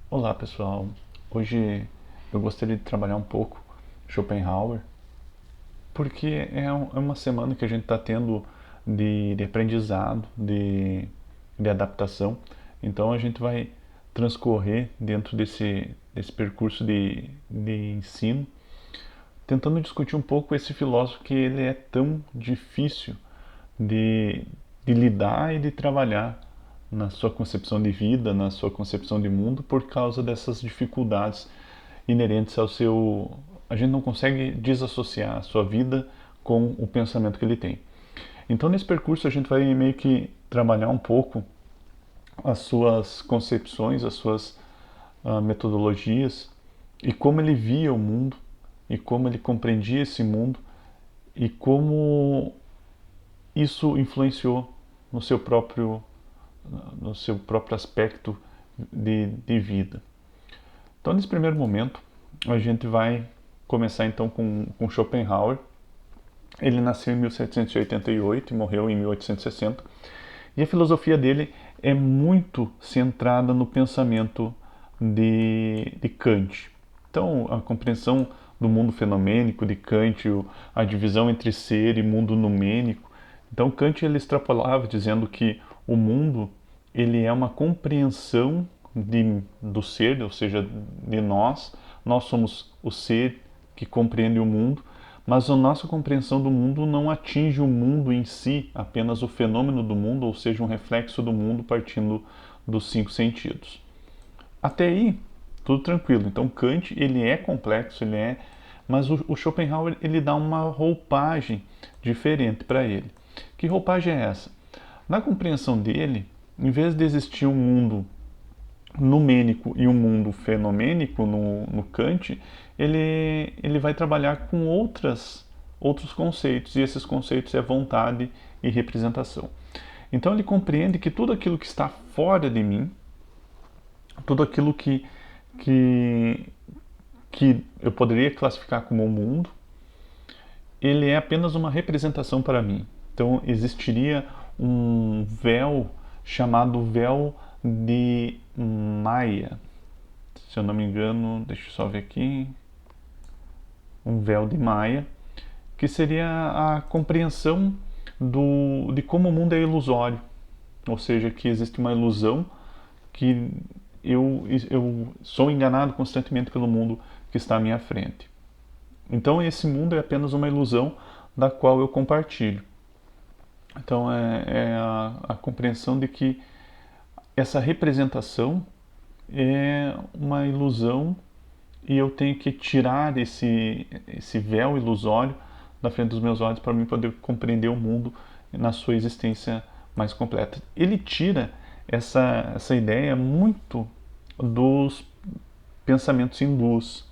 Olá pessoal, hoje eu gostaria de trabalhar um pouco Schopenhauer, porque é uma semana que a gente está tendo de aprendizado, de adaptação, então a gente vai transcorrer dentro desse percurso de ensino, tentando discutir um pouco esse filósofo que ele é tão difícil de, de lidar e de trabalhar na sua concepção de vida, na sua concepção de mundo, por causa dessas dificuldades inerentes ao seu. A gente não consegue desassociar a sua vida com o pensamento que ele tem. Então, nesse percurso, a gente vai meio que trabalhar um pouco as suas concepções, as suas metodologias e como ele via o mundo e como ele compreendia esse mundo e como isso influenciou no seu próprio no seu próprio aspecto de vida. Então, nesse primeiro momento, a gente vai começar então com Schopenhauer. Ele nasceu em 1788 e morreu em 1860. E a filosofia dele é muito centrada no pensamento de Kant. Então, a compreensão do mundo fenomênico de Kant, a divisão entre ser e mundo numênico. Então, Kant ele extrapolava dizendo que o mundo ele é uma compreensão do ser, ou seja, de nós. Nós somos o ser que compreende o mundo, mas a nossa compreensão do mundo não atinge o mundo em si, apenas o fenômeno do mundo, ou seja, um reflexo do mundo partindo dos cinco sentidos. Até aí, tudo tranquilo. Então, Kant ele é complexo, mas o Schopenhauer ele dá uma roupagem diferente para ele. Que roupagem é essa? Na compreensão dele, em vez de existir um mundo numênico e um mundo fenomênico no Kant, ele vai trabalhar com outros conceitos, e esses conceitos é vontade e representação. Então ele compreende que tudo aquilo que está fora de mim, tudo aquilo que, que eu poderia classificar como o mundo, ele é apenas uma representação para mim. Então existiria um véu chamado véu de Maia. Se eu não me engano, deixa eu só ver aqui. Um véu de Maia, que seria a compreensão de como o mundo é ilusório. Ou seja, que existe uma ilusão que eu sou enganado constantemente pelo mundo que está à minha frente. Então esse mundo é apenas uma ilusão da qual eu compartilho. Então é a compreensão de que essa representação é uma ilusão e eu tenho que tirar esse véu ilusório da frente dos meus olhos para mim poder compreender o mundo na sua existência mais completa. Ele tira essa ideia muito dos pensamentos hindus.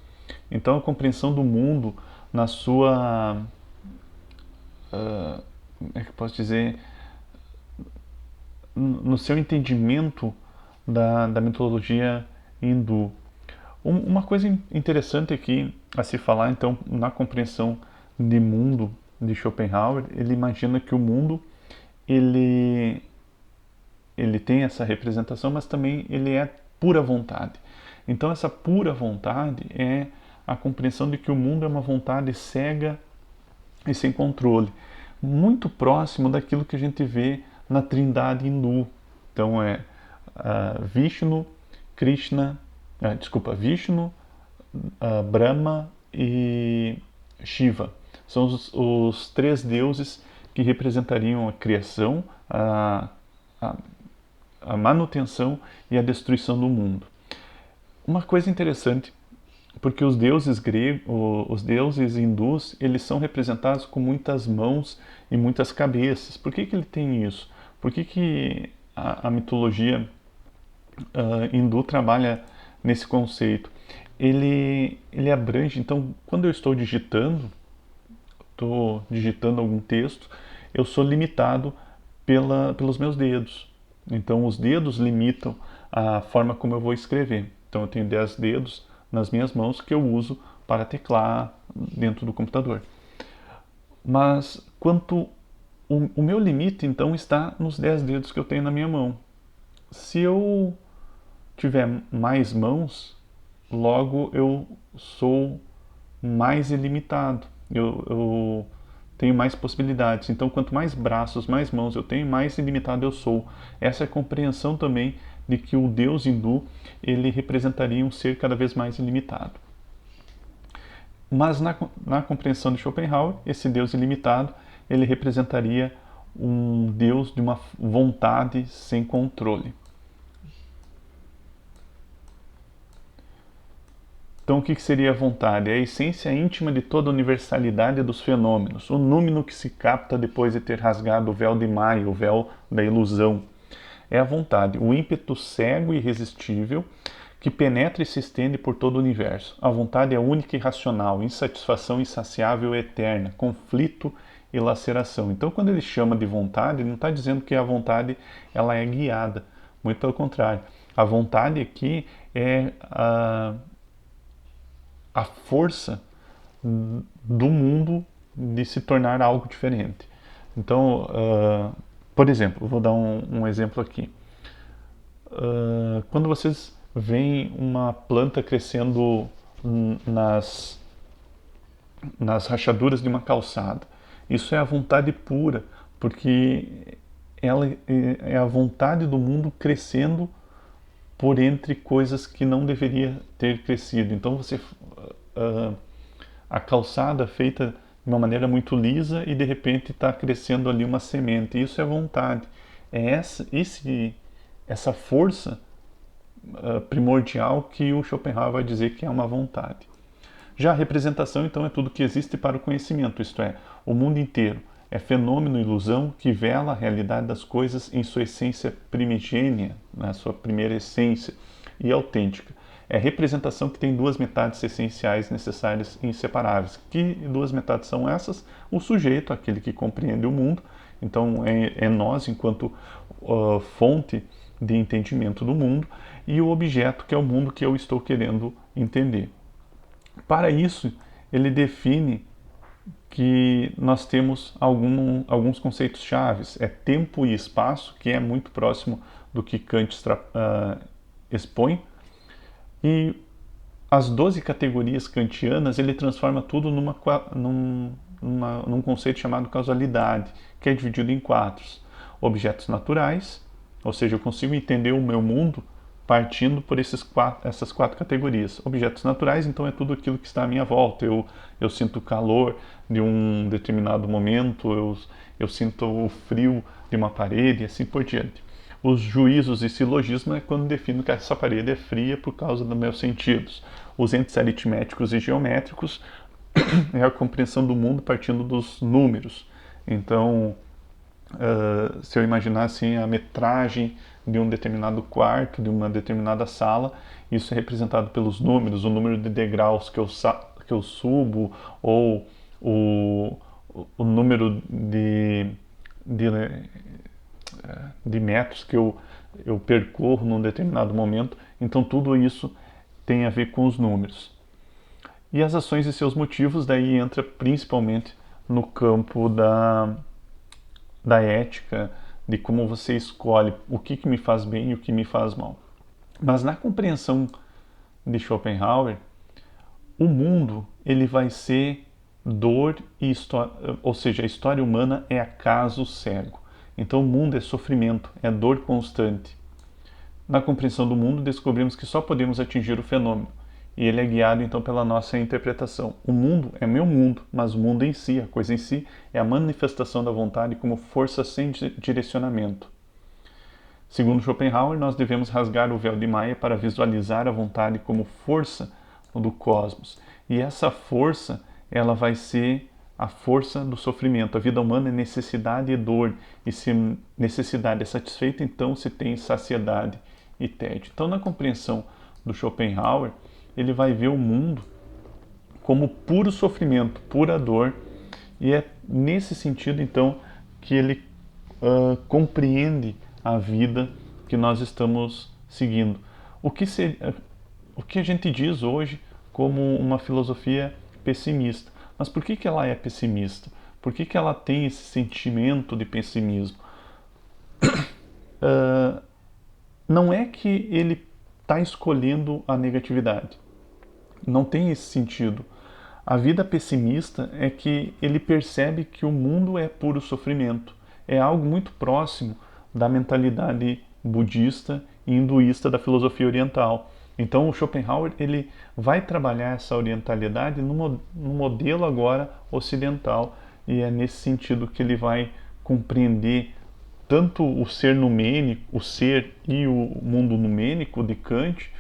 Então a compreensão do mundo na sua, como é que eu posso dizer, no seu entendimento da mitologia hindu. Uma coisa interessante aqui a se falar, então, na compreensão de mundo de Schopenhauer, ele imagina que o mundo ele, ele tem essa representação, mas também ele é pura vontade. Então, essa pura vontade é a compreensão de que o mundo é uma vontade cega e sem controle, muito próximo daquilo que a gente vê na Trindade hindu. Então é Vishnu, Krishna, Vishnu, Brahma e Shiva. São os três deuses que representariam a criação, a, a manutenção e a destruição do mundo. Uma coisa interessante, porque os deuses gregos, os deuses hindus, eles são representados com muitas mãos e muitas cabeças. Por que ele tem isso? Por que a mitologia hindu trabalha nesse conceito? Ele abrange, então, quando eu estou digitando algum texto, eu sou limitado pelos meus dedos. Então, os dedos limitam a forma como eu vou escrever. Então, eu tenho 10 dedos nas minhas mãos que eu uso para teclar dentro do computador. Mas o meu limite, então, está nos 10 dedos que eu tenho na minha mão. Se eu tiver mais mãos, logo eu sou mais ilimitado. Eu tenho mais possibilidades. Então, quanto mais braços, mais mãos eu tenho, mais ilimitado eu sou. Essa é a compreensão também de que o Deus hindu ele representaria um ser cada vez mais ilimitado. Mas na compreensão de Schopenhauer, esse Deus ilimitado ele representaria um Deus de uma vontade sem controle. Então, o que seria a vontade? É a essência íntima de toda a universalidade dos fenômenos, o número que se capta depois de ter rasgado o véu de Maya, o véu da ilusão. É a vontade, o ímpeto cego e irresistível que penetra e se estende por todo o universo. A vontade é única e racional, insatisfação insaciável e eterna, conflito e laceração. Então, quando ele chama de vontade, ele não está dizendo que a vontade ela é guiada, muito pelo contrário. A vontade aqui é a força do mundo de se tornar algo diferente. Então, por exemplo, vou dar um exemplo aqui. Quando vocês veem uma planta crescendo nas rachaduras de uma calçada, isso é a vontade pura, porque ela é a vontade do mundo crescendo por entre coisas que não deveria ter crescido. Então a calçada feita de uma maneira muito lisa e de repente está crescendo ali uma semente. Isso é vontade. É essa força primordial que o Schopenhauer vai dizer que é uma vontade. Já a representação, então, é tudo que existe para o conhecimento, isto é, o mundo inteiro. É fenômeno, ilusão que vela a realidade das coisas em sua essência primigênia, na sua primeira essência e autêntica. É representação que tem duas metades essenciais necessárias e inseparáveis. Que duas metades são essas? O sujeito, aquele que compreende o mundo, então é nós enquanto fonte de entendimento do mundo, e o objeto, que é o mundo que eu estou querendo entender. Para isso, ele define que nós temos alguns conceitos chaves. É tempo e espaço, que é muito próximo do que Kant expõe. E as 12 categorias kantianas, ele transforma tudo num conceito chamado causalidade, que é dividido em quatro. Objetos naturais, ou seja, eu consigo entender o meu mundo partindo por essas quatro categorias. Objetos naturais, então, é tudo aquilo que está à minha volta. Eu sinto o calor de um determinado momento, eu sinto o frio de uma parede e assim por diante. Os juízos e silogismo é quando defino que essa parede é fria por causa dos meus sentidos. Os entes aritméticos e geométricos é a compreensão do mundo partindo dos números. Então, se eu imaginar assim a metragem de um determinado quarto, de uma determinada sala, isso é representado pelos números, o número de degraus que eu subo, ou o número de metros que eu percorro num determinado momento. Então tudo isso tem a ver com os números. E as ações e seus motivos daí entra principalmente no campo da ética, de como você escolhe o que me faz bem e o que me faz mal. Mas na compreensão de Schopenhauer, o mundo ele vai ser dor e história, ou seja, a história humana é acaso cego. Então o mundo é sofrimento, é dor constante. Na compreensão do mundo, descobrimos que só podemos atingir o fenômeno, e ele é guiado então pela nossa interpretação. O mundo é meu mundo, mas o mundo em si, a coisa em si, é a manifestação da vontade como força sem direcionamento. Segundo Schopenhauer, nós devemos rasgar o véu de Maya para visualizar a vontade como força do cosmos. E essa força, ela vai ser a força do sofrimento. A vida humana é necessidade e dor, e se necessidade é satisfeita, então se tem saciedade e tédio. Então, na compreensão do Schopenhauer, ele vai ver o mundo como puro sofrimento, pura dor, e é nesse sentido, então, que ele compreende a vida que nós estamos seguindo. O que a gente diz hoje como uma filosofia pessimista. Mas por que ela é pessimista? Por que ela tem esse sentimento de pessimismo? Não é que ele está escolhendo a negatividade. Não tem esse sentido. A vida pessimista é que ele percebe que o mundo é puro sofrimento. É algo muito próximo da mentalidade budista e hinduísta da filosofia oriental. Então o Schopenhauer ele vai trabalhar essa orientalidade no modelo agora ocidental, e é nesse sentido que ele vai compreender tanto o ser numênico, o ser e o mundo numênico de Kant,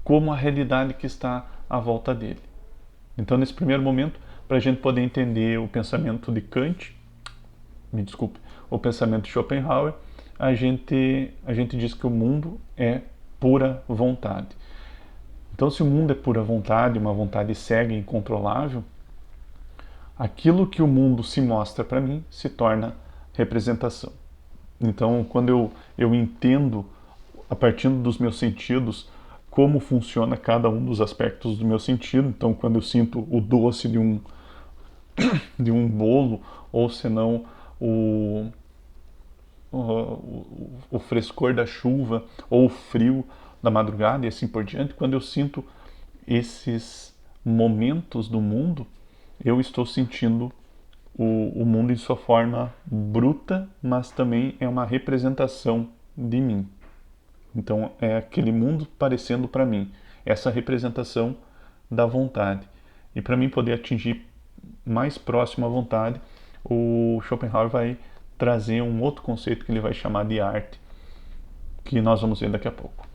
como a realidade que está à volta dele. Então, nesse primeiro momento, para a gente poder entender o pensamento de Kant, me desculpe, o pensamento de Schopenhauer, a gente diz que o mundo é pura vontade. Então, se o mundo é pura vontade, uma vontade cega e incontrolável, aquilo que o mundo se mostra para mim se torna representação. Então, quando eu entendo, a partir dos meus sentidos, como funciona cada um dos aspectos do meu sentido, então quando eu sinto o doce de um bolo, ou senão o frescor da chuva, ou o frio da madrugada e assim por diante, quando eu sinto esses momentos do mundo, eu estou sentindo o mundo em sua forma bruta, mas também é uma representação de mim. Então é aquele mundo parecendo para mim, essa representação da vontade. E para mim poder atingir mais próximo à vontade, o Schopenhauer vai trazer um outro conceito que ele vai chamar de arte, que nós vamos ver daqui a pouco.